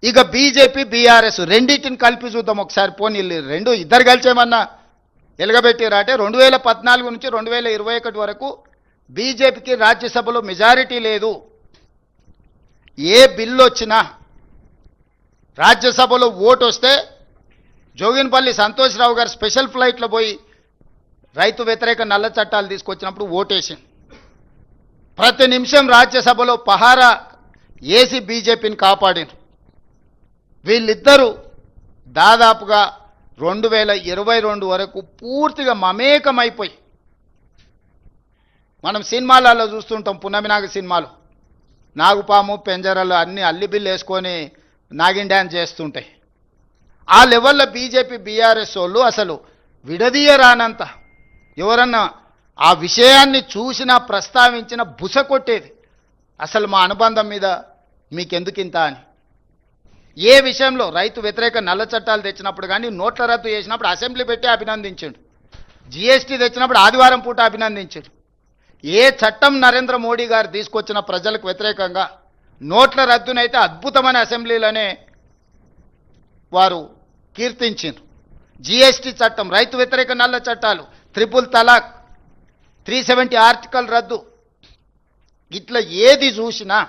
ఇక BJP BRS రెండింటిని కలిపి చూద్దాం ఒకసారి. పోనీ రెండు ఇద్దరు కలిసేమన్నా ఎలగబెట్టిరాటే 2014 నుంచి 2021 వరకు బీజేపీకి రాజ్యసభలో మెజారిటీ లేదు. ఏ బిల్లు వచ్చినా రాజ్యసభలో ఓటు వస్తే జోగిన్పల్లి సంతోష్రావు గారు స్పెషల్ ఫ్లైట్లో పోయి రైతు వ్యతిరేక నల్ల చట్టాలు తీసుకొచ్చినప్పుడు ఓటేసి ప్రతి నిమిషం రాజ్యసభలో పహారా ఏసీ బీజేపీని కాపాడిన వీళ్ళిద్దరూ దాదాపుగా 2022 వరకు పూర్తిగా మమేకమైపోయి, మనం సినిమాలలో చూస్తుంటాం, పున్నమినాగ సినిమాలు నాగుపాము పెంజరలు అన్ని అల్లిబిల్లు వేసుకొని నాగిన్ డ్యాన్స్ చేస్తుంటాయి. ఆ లెవెల్లో బీజేపీ బీఆర్ఎస్ వాళ్ళు అసలు విడదీయరానంత ఎవరన్నా ఆ విషయాన్ని చూసినా ప్రస్తావించిన బుస కొట్టేది. అసలు మా అనుబంధం మీద మీకెందుకింత అని. ఏ విషయంలో రైతు వ్యతిరేక నల్ల చట్టాలు తెచ్చినప్పుడు కానీ, నోట్ల రద్దు చేసినప్పుడు అసెంబ్లీ పెట్టి అభినందించాడు, జీఎస్టీ తెచ్చినప్పుడు ఆదివారం పూట అభినందించాడు. ఏ చట్టం నరేంద్ర మోడీ గారు తీసుకొచ్చిన ప్రజలకు వ్యతిరేకంగా నోట్ల రద్దునైతే అద్భుతమైన అసెంబ్లీలోనే వారు కీర్తించారు. జీఎస్టీ చట్టం, రైతు వ్యతిరేక నల్ల చట్టాలు, ట్రిపుల్ తలాక్, 370 ఆర్టికల్ రద్దు, ఇట్లా ఏది చూసినా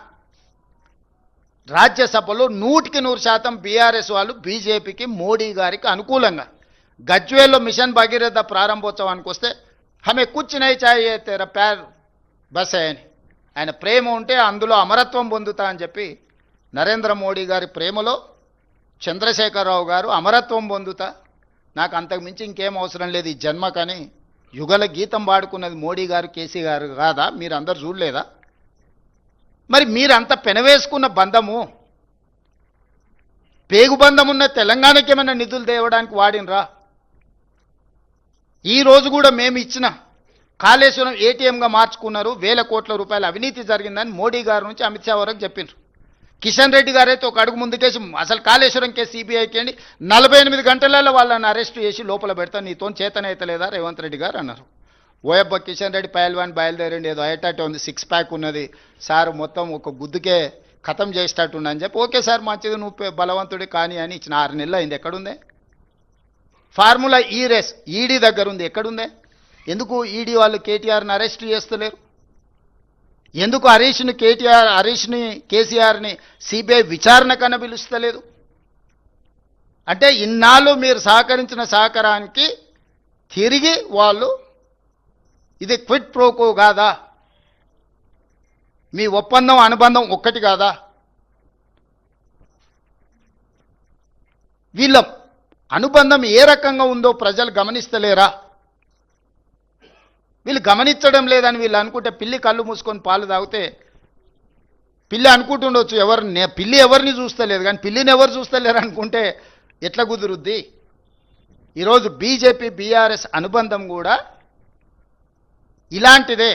రాజ్యసభలో 100% బీఆర్ఎస్ వాళ్ళు బీజేపీకి మోడీ గారికి అనుకూలంగా. గజ్వేల్లో మిషన్ భగీరథ ప్రారంభోత్సవానికి వస్తే హమే కుచ్ నహీ చాహియే తేరా ప్యార్ బస్ అని, ఆయన ప్రేమ ఉంటే అందులో అమరత్వం పొందుతా అని చెప్పి నరేంద్ర మోడీ గారి ప్రేమలో చంద్రశేఖరరావు గారు అమరత్వం పొందుతా, నాకు అంతకు మించి ఇంకేం అవసరం లేదు ఈ జన్మకని యుగల గీతం పాడుకున్నది మోడీ గారు, కేసీ గారు కాదా? మీరు అందరు చూడలేదా? మరి మీరంత పెనవేసుకున్న బంధము, పేగు బంధం ఉన్న తెలంగాణకి ఏమైనా నిధులు తేవడానికి వాడినరా? ఈరోజు కూడా మేము ఇచ్చిన కాళేశ్వరం ఏటీఎంగా మార్చుకున్నారు, 1000 కోట్ల రూపాయల అవినీతి జరిగిందని మోడీ గారి నుంచి అమిత్ షా వరకు చెప్పినారు. కిషన్ రెడ్డి గారైతే ఒక అడుగు ముందుకేసి అసలు కాళేశ్వరం కేసు సిబిఐకి అండి 48 గంటలలో వాళ్ళని అరెస్ట్ చేసి లోపల పెడతా, నీతో చేతనైతలేదా రేవంత్ రెడ్డి గారు అన్నారు. ఓయబ్బ కిషన్ రెడ్డి పైల్వాన్ బయలుదేరండి, ఏదో అయ్యేటట్టు ఉంది, 6 ప్యాక్ ఉన్నది సార్, మొత్తం ఒక గుద్దుకే ఖతం చేసేటట్టు అని చెప్పి, ఓకే సార్ మంచిది నువ్వు బలవంతుడి కానీ అని ఇచ్చిన 6 నెలలు అయింది. ఎక్కడుందే ఫార్ములా? ఈ రేస్ ఈడీ దగ్గర ఉంది, ఎక్కడుందే? ఎందుకు ఈడీ వాళ్ళు కేటీఆర్ని అరెస్ట్ చేస్తలేరు? ఎందుకు హరీష్ని కేసీఆర్ని సిబిఐ విచారణ కన్నా పిలుస్తలేదు? అంటే ఇన్నాళ్ళు మీరు సహకరించిన సహకారానికి తిరిగి వాళ్ళు ఇది క్విట్ ప్రోకో కాదా? మీ ఒప్పందం అనుబంధం ఒక్కటి కాదా? వీళ్ళ అనుబంధం ఏ రకంగా ఉందో ప్రజలు గమనిస్తలేరా? వీళ్ళు గమనించడం లేదని వీళ్ళు అనుకుంటే, పిల్లి కళ్ళు మూసుకొని పాలు తాగితే పిల్లి అనుకుంటుండొచ్చు పిల్లి ఎవరిని చూస్తలేదు, కానీ పిల్లిని ఎవరు చూస్తలేరు అనుకుంటే ఎట్లా కుదురుద్ది? ఈరోజు బీజేపీ బీఆర్ఎస్ అనుబంధం కూడా ఇలాంటిదే.